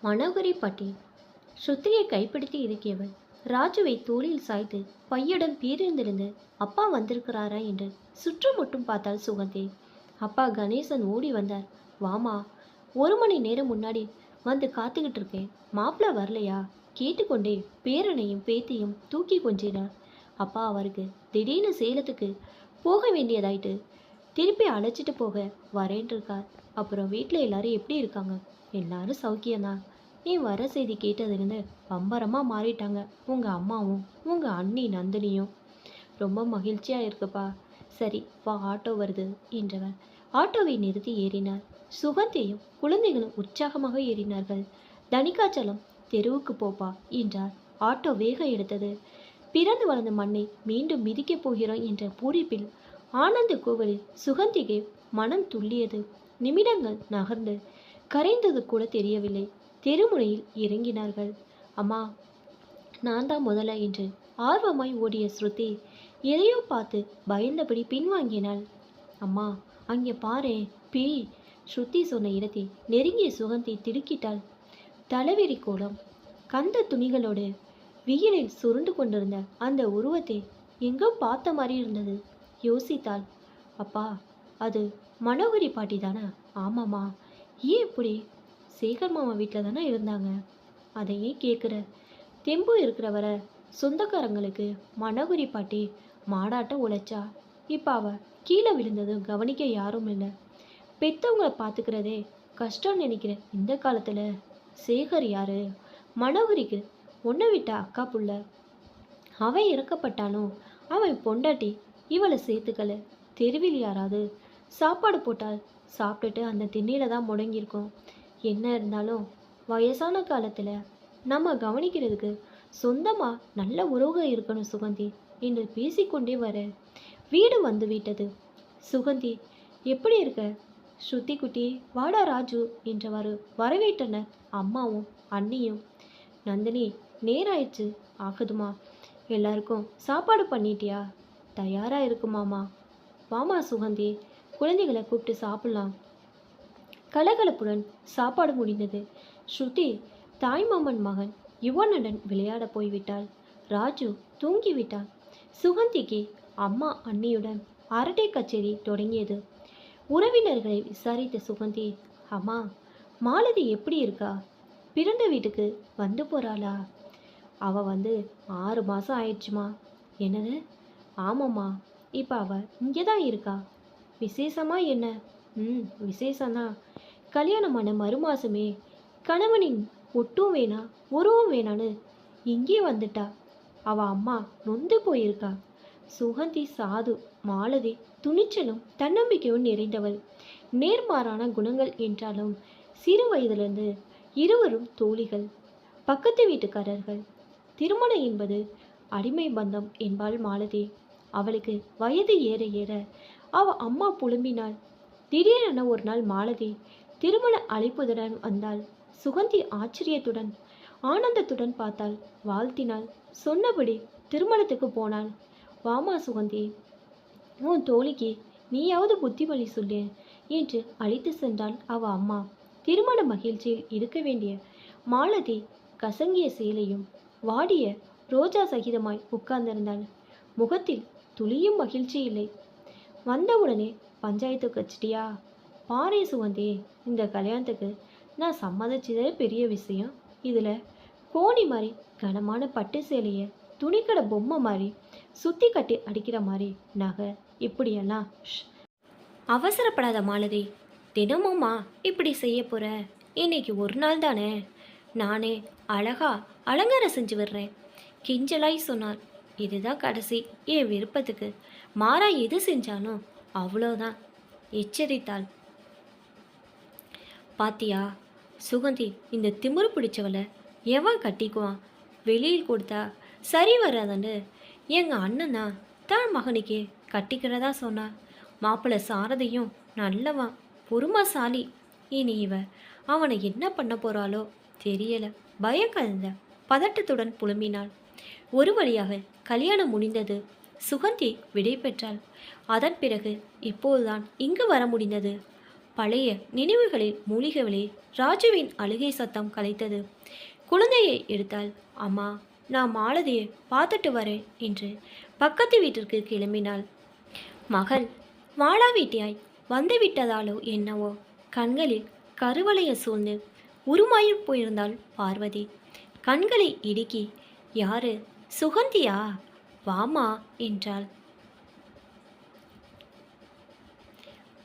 மனோகரி பட்டி ஸ்ருதியை கைப்பிடித்து இறக்கியவள் ராஜுவை தோளில் சாய்த்து பையுடன் பேரிந்திருந்து அப்பா வந்திருக்கிறாரா என்று சுற்றுமுட்டும் பார்த்தாள் சுகந்தி. அப்பா கணேசன் ஓடி வந்தார். வாமா, 1 மணி நேரம் முன்னாடி வந்து காத்துக்கிட்டு இருக்கேன், மாப்பிள்ள வரலையா கேட்டுக்கொண்டே பேரனையும் பேத்தியும் தூக்கி கொஞ்சினார். அப்பா அவருக்கு திடீர்னு சேலத்துக்கு போக வேண்டியதாயிட்டு திருப்பி அழைச்சிட்டு போக வரேன் இருக்கார். அப்புறம் வீட்டில் எல்லாரும் எப்படி இருக்காங்க? எல்லாரும் சௌக்கியம்தான். நீ வர செய்தி கேட்டதுலேருந்து பம்பரமாக மாறிட்டாங்க உங்கள் அம்மாவும் உங்கள் அண்ணி நந்தினியும். ரொம்ப மகிழ்ச்சியாக இருக்குப்பா. சரி வா, ஆட்டோ வருது என்றவர் ஆட்டோவை நிறுத்தி ஏறினார். சுகந்தியும் குழந்தைகளும் உற்சாகமாக ஏறினார்கள். தனிக்காச்சலம் தெருவுக்கு போப்பா என்றார். ஆட்டோ வேகம் எடுத்தது. பிறந்து வளர்ந்த மண்ணை மீண்டும் மிதிக்கப் போகிறோம் என்ற பூரிப்பில் ஆனந்த கோவலில் சுகந்திக்கு மனம் துள்ளியது. நிமிடங்கள் நகர்ந்து கரைந்தது கூட தெரியவில்லை. தெருமுனையில் இறங்கினார்கள். அம்மா, நான் தான் முதல்ல என்று ஆர்வமாய் ஓடிய ஸ்ருதி எதையோ பார்த்து பயந்தபடி பின்வாங்கினாள். அம்மா, அங்கே பாரு பீ. ஸ்ருதி சொன்ன இடத்தை நெருங்கிய சுகந்தி திடுக்கிட்டாள். தலைவிரி கோலம் கந்த துணிகளோடு வெயிலில் சுருண்டு கொண்டிருந்த அந்த உருவத்தை எங்கோ பார்த்த மாதிரி இருந்தது. யோசித்தாள். அப்பா, அது மனோகரி பாட்டி தானே? ஆமாம்மா. ஏன் இப்படி? சேகர் மாமா வீட்டில் தானே இருந்தாங்க. அதையே கேட்குற? தெம்பு இருக்கிறவரை சொந்தக்காரங்களுக்கு மனோகரி பாட்டி மாடாட்ட உழைச்சா. இப்போ அவ கீழே விழுந்ததும் கவனிக்க யாரும் இல்லை. பெற்றவங்களை பார்த்துக்கிறதே கஷ்டம் நினைக்கிறேன் இந்த காலத்தில். சேகர் யாரு? மனோகரிக்கு ஒன்றை விட்ட அக்கா புள்ள. அவன் இறக்கப்பட்டாலும் அவன் பொண்டாட்டி இவளை சேர்த்துக்கல. தெருவில் யாராவது சாப்பாடு போட்டால் சாப்பிட்டுட்டு அந்த திண்ணையில தான் முடங்கியிருக்கோம். என்ன இருந்தாலும் வயசான காலத்தில் நம்ம கவனிக்கிறதுக்கு சொந்தமாக நல்ல உறவுகள் இருக்கணும் சுகந்தி என்று பேசிக்கொண்டே வர வீடு வந்து விட்டது. சுகந்தி, எப்படி இருக்க? ஸ்ருதி குட்டி, வாடா ராஜு என்றவாறு வரவேற்றனர் அம்மாவும் அண்ணியும். நந்தினி, நேராயிடுச்சு ஆகுதுமா. எல்லாருக்கும் சாப்பாடு பண்ணிட்டியா? தயாரா இருக்குமாமா. வாமா சுகந்தி, குழந்தைகளை கூப்பிட்டு சாப்பிடலாம். கலகலப்புடன் சாப்பாடு முடிந்தது. ஸ்ருதி தாய்மாமன் மகன் யுவனுடன் விளையாட போய்விட்டாள். ராஜு தூங்கிவிட்டான். சுகந்திக்கு அம்மா அண்ணியுடன் அரட்டை கச்சேரி தொடங்கியது. உறவினர்களை விசாரித்த சுகந்தி, அம்மா, மாலதி எப்படி இருக்கா? பிறந்த வீட்டுக்கு வந்து போகிறாளா? அவள் வந்து 6 மாதம் ஆயிடுச்சுமா. என்னது? ஆமாம்மா. இப்போ அவள் இங்கே தான் இருக்கா. விசேஷமா என்ன? விசேஷம்தான். கல்யாணமான மறுமாசமே கணவனின் ஒட்டும் வேணா உருவம் வேணான்னு இங்கே வந்துட்டா. அவள் அம்மா நொந்து போயிருக்கா. சுகந்தி சாது. மாலதி துணிச்சலும் தன்னம்பிக்கையும் நிறைந்தவள். நேர்மாறான குணங்கள் என்றாலும் சிறு வயதிலிருந்து இருவரும் தோழிகள், பக்கத்து வீட்டுக்காரர்கள். திருமணம் என்பது அடிமை பந்தம் என்பாள் மாலதி. அவளுக்கு வயது ஏற ஏற அவ அம்மா புலம்பினாள். திடீரென ஒரு நாள் மாலதி திருமண அழைப்புடன் வந்தாள். சுகந்தி ஆச்சரியத்துடன் ஆனந்தத்துடன் பார்த்தாள், வாழ்த்தினாள். சொன்னபடி திருமணத்துக்கு போனாள். வாமா சுகந்தி, உன் தோழிக்கு நீயாவது புத்திமொழி சொல்லு என்று அழைத்து சென்றாள் அவ அம்மா. திருமண மகிழ்ச்சியில் இருக்க வேண்டிய மாலதி கசங்கிய சேலையும் வாடிய ரோஜா சகிதமாய் உட்கார்ந்திருந்தாள். முகத்தில் துளியும் மகிழ்ச்சி இல்லை. வந்தவுடனே பஞ்சாயத்து கச்சிட்டியா? பாரே சுகந்தி, இந்த கல்யாணத்துக்கு நான் சம்மதிச்சதே பெரிய விஷயம். இதில் கோணி மாதிரி கனமான பட்டு சேலையை துணிக்கடை பொம்மை மாதிரி சுற்றி கட்டி அடிக்கிற மாதிரி நகை, இப்படியெல்லாம். அவசரப்படாத மாலதி, தினமும்மா இப்படி செய்ய போகிற? இன்னைக்கு ஒரு நாள் தானே, நானே அழகா அலங்காரம் செஞ்சு விடுறேன் கிஞ்சலாய் சொன்னார். இதுதான் கடைசி. என் விருப்பத்துக்கு மாறா எது செஞ்சாலும் அவ்வளோதான் எச்சரித்தாள். பாத்தியா சுகந்தி, இந்த திமிரு பிடிச்சவளை எவன் கட்டிக்குவான்? வெளியில் கொடுத்தா சரி வராதன்னு எங்கள் அண்ணன் தான் மகனுக்கு கட்டிக்கிறதா சொன்னா. மாப்பிள்ளை சாரதையும் நல்லவன், பொறுமைசாலி. இனி இவ அவனை என்ன பண்ண போகிறாளோ தெரியல. பயம் கலந்த பதட்டத்துடன் புலம்பினாள். ஒரு வழியாக கல்யாணம் முடிந்தது. சுகந்தி விடை பெற்றாள். அதன் பிறகு இப்போதுதான் இங்கு வர முடிந்தது. பழைய நினைவுகளில் மூலிகவழி ராஜுவின் அழுகை சத்தம் கலைத்தது. குழந்தையை எடுத்தாள். அம்மா, நான் மாலதியை பார்த்துட்டு வரேன் என்று பக்கத்து வீட்டிற்கு கிளம்பினாள். மகள் வாழா வீட்டியாய் வந்து விட்டதாலோ என்னவோ கண்களில் கருவளைய சூழ்ந்து உருமாயிப் போயிருந்தாள் பார்வதி. கண்களை இடுக்கி, யாரு, சுகந்தியா, வாமா என்றாள்.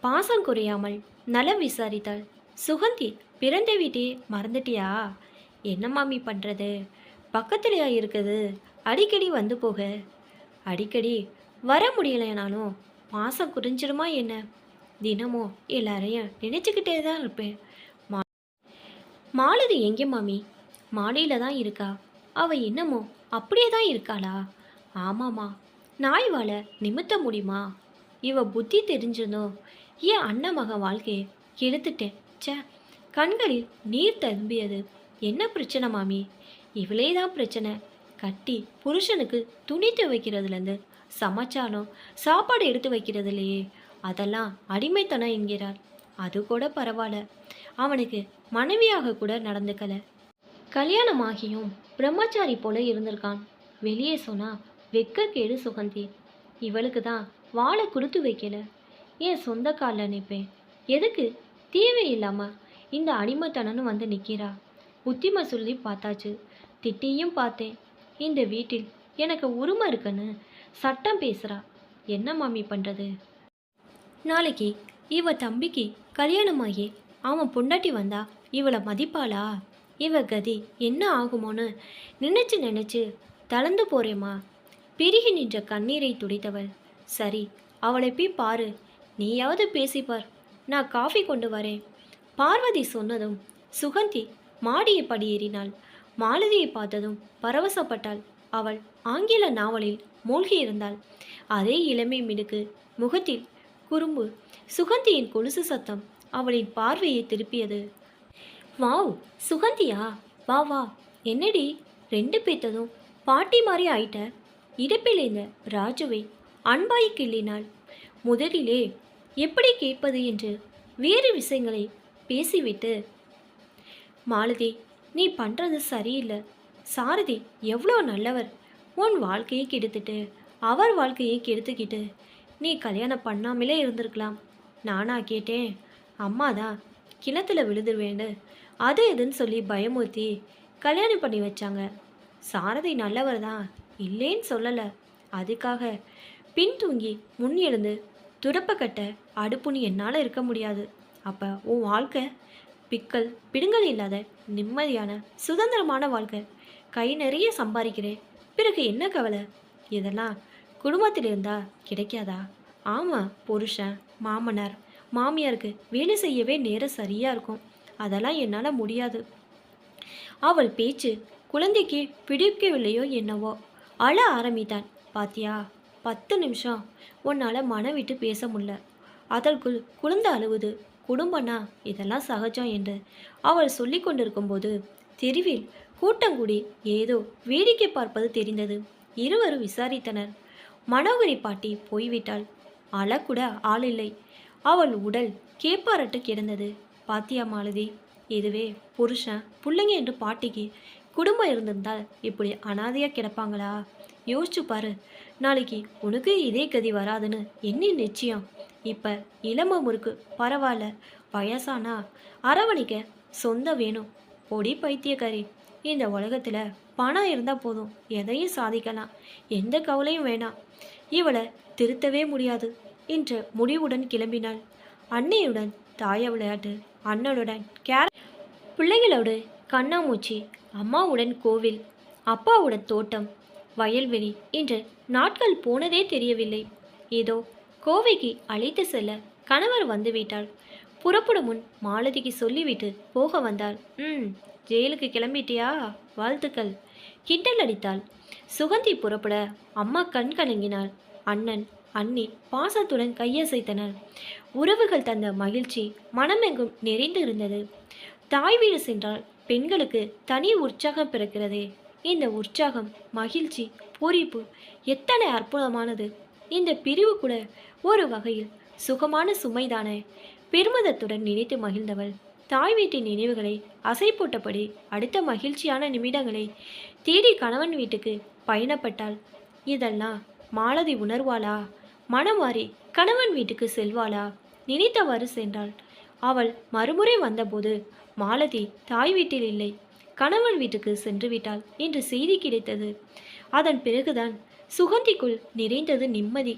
பாசம் குறையாமல் நலம் விசாரித்தாள். சுகந்தி, பிறந்த வீட்டே மறந்துட்டியா? என்ன மாமி பண்ணுறது, பக்கத்துலையா இருக்குது, அடிக்கடி வந்து போக. அடிக்கடி வர முடியலைனாலும் மாதம் குறைஞ்சிருமா என்ன? தினமும் எல்லாரையும் நினச்சிக்கிட்டே தான் இருப்பேன். மாலதி எங்கே மாமி? மாடியில் தான் இருக்கா. அவள் என்னமோ அப்படியே தான் இருக்காளா? ஆமாம்மா, நாய் வாழ நிமித்த முடியுமா? இவ புத்தி தெரிஞ்சதோ என் அண்ணன் மகன் வாழ்க்கையை கெடுத்துட்டேன். சே, கண்களில் நீர் தம்பியது. என்ன பிரச்சனை மாமி? இவளே தான் பிரச்சனை. கட்டி புருஷனுக்கு துணி துவைக்கிறதுலேருந்து சமைச்சாலும் சாப்பாடு எடுத்து வைக்கிறதுலையே அதெல்லாம் அடிமைத்தனம் என்கிறார். அது கூட பரவாயில்ல, அவனுக்கு மனைவியாக கூட நடந்துக்கல. கல்யாணமாகியும் பிரம்மச்சாரி போல இருந்திருக்கான். வெளியே சொன்னா வெக்கக்கேடு சுகந்தி. இவளுக்கு தான் வாழை கொடுத்து வைக்கல. என் சொந்த காலில் நிற்பேன். எதுக்கு தேவையில்லாம இந்த அடிமைத்தனன்னு வந்து நிற்கிறா? புத்திமை சொல்லி பார்த்தாச்சு, திட்டியும் பார்த்தேன். இந்த வீட்டில் எனக்கு உரிமை இருக்குன்னு சட்டம் பேசுகிறா. என்ன மாமி பண்ணுறது? நாளைக்கு இவ தம்பிக்கு கல்யாணமாகி அவன் பொண்டாட்டி வந்தா இவளை மதிப்பாளா? இவ கதி என்ன ஆகுமோன்னு நினச்சி நினச்சி தளர்ந்து போறேம்மா. பெருகி நின்ற கண்ணீரை துடைத்தவள், சரி அவளை போய் பாரு, நீயாவது பேசிப்பார், நான் காஃபி கொண்டு வரேன். பார்வதி சொன்னதும் சுகந்தி மாடியை படியேறினாள். மாலதியை பார்த்ததும் பரவசப்பட்டாள். அவள் ஆங்கில நாவலில் மூழ்கியிருந்தாள். அதே இளமை மிடுக்கு முகத்தில் குறும்பு. சுகந்தியின் கொலுசு சத்தம் அவளின் பார்வையை திருப்பியது. வாவ், சுகந்தியா, வா வா. என்னடி ரெண்டு பேத்ததும் பாட்டி மாதிரி ஆயிட்ட? இடுப்பில் இருந்த ராஜுவை அன்பாய் கிள்ளினாள். முதலிலே எப்படி கேட்பது என்று வேறு விஷயங்களை பேசிவிட்டு, மாலதி, நீ பண்ணுறது சரியில்லை. சாரதி எவ்வளோ நல்லவர். உன் வாழ்க்கையை கெடுத்துட்டு அவர் வாழ்க்கையை கெடுத்துக்கிட்டு நீ கல்யாணம் பண்ணாமலே இருந்திருக்கலாம். நானா கேட்டேன்? அம்மா தான் கிணத்துல விழுந்துருவேன்னு அது இதுன்னு சொல்லி பயமுறுத்தி கல்யாணம் பண்ணி வச்சாங்க. சாரதி நல்லவர் தான், இல்லேன்னு சொல்லலை. அதுக்காக பின் தூங்கி முன் எழுந்து துடப்பக்கட்ட அடுப்புன்னு என்னால் இருக்க முடியாது. அப்போ உன் வாழ்க்கை பிக்கல் பிடுங்கல் இல்லாத நிம்மதியான சுதந்திரமான வாழ்க்கை. கை நிறைய சம்பாதிக்கிறேன், பிறகு என்ன கவலை? இதெல்லாம் குடும்பத்தில் இருந்தால் கிடைக்காதா? ஆமாம், புருஷன் மாமனார் மாமியாருக்கு வேலை செய்யவே நேரம் சரியாக இருக்கும். அதெல்லாம் என்னால் முடியாது. அவள் பேச்சு குழந்தைக்கு பிடிக்கவில்லையோ என்னவோ அழ ஆரம்பித்தான். பாத்தியா, 10 நிமிஷம் உன்னால் மனம் விட்டு பேச முடியல, அதற்குள் குழந்தை அழுவுது. குடும்பம்னா இதெல்லாம் சகஜம் என்று அவள் சொல்லி கொண்டிருக்கும்போது தெருவில் கூட்டங்கூடி ஏதோ வேடிக்கை பார்ப்பது தெரிந்தது. இருவரும் விசாரித்தனர். மனோகரி பாட்டி போய்விட்டாள். அழக்கூட ஆள் இல்லை. அவள் உடல் கேப்பாரட்டு கிடந்தது. பாத்தியா மாலதி, இதுவே புருஷன் பிள்ளைங்க என்று பாட்டிக்கு குடும்பம் இருந்திருந்தால் இப்படி அனாதையாக கிடப்பாங்களா? யோசிச்சு பாரு. நாளைக்கு உனக்கு இதே கதி வராதுன்னு என்ன நிச்சயம்? இப்போ இளம முறுக்கு பரவாயில்ல, வயசானா அரவணைக்க சொந்த வேணும். பொடி பைத்தியக்காரி. இந்த உலகத்தில் பணம் இருந்தால் போதும், எதையும் சாதிக்கலாம், எந்த கவலையும் வேணாம். இவளை திருத்தவே முடியாது என்ற முடிவுடன் கிளம்பினாள். அன்னையுடன் தாய விளையாட்டு, அண்ணனுடன் பிள்ளைகளோடு கண்ணாமூச்சி, அம்மாவுடன் கோவில், அப்பாவுடன் தோட்டம், வயல்வெளி என்று நாட்கள் போனதே தெரியவில்லை. ஏதோ கோவைக்கு அழைத்து செல்ல கணவர் வந்துவிட்டாள். புறப்படும் முன் மாலதிக்கு சொல்லிவிட்டு போக வந்தாள். ஜெயிலுக்கு கிளம்பிட்டியா? வாழ்த்துக்கள், கிண்டல் அடித்தாள். சுகந்தி புறப்பட அம்மா கண் கலங்கினாள். அண்ணன் அண்ணி பாசத்துடன் கையசைத்தனர். உறவுகள் தந்த மகிழ்ச்சி மனமெங்கும் நிறைந்து இருந்தது. தாய் வீடு சென்றால் பெண்களுக்கு தனி உற்சாகம் பிறக்கிறதே. இந்த உற்சாகம், மகிழ்ச்சி, பூரிப்பு எத்தனை அற்புதமானது. இந்த பிரிவு கூட ஒரு வகையில் சுகமான சுமைதானே. பெருமிதத்துடன் நினைத்து மகிழ்ந்தவள் தாய் வீட்டின் நினைவுகளை அசை போட்டபடி அடுத்த மகிழ்ச்சியான நிமிடங்களை தேடி கணவன் வீட்டுக்கு பயணப்பட்டாள். இதெல்லாம் மாலதி உணர்வாளா? மனம் மாறி கணவன் வீட்டுக்கு செல்வாளா? நினைத்தவாறு சென்றாள். அவள் மறுமுறை வந்தபோது மாலதி தாய் வீட்டில் இல்லை, கணவன் வீட்டுக்கு சென்று விட்டாள் என்று செய்தி கிடைத்தது. அதன் பிறகுதான் சுகந்திக்குள் நிறைந்தது நிம்மதி.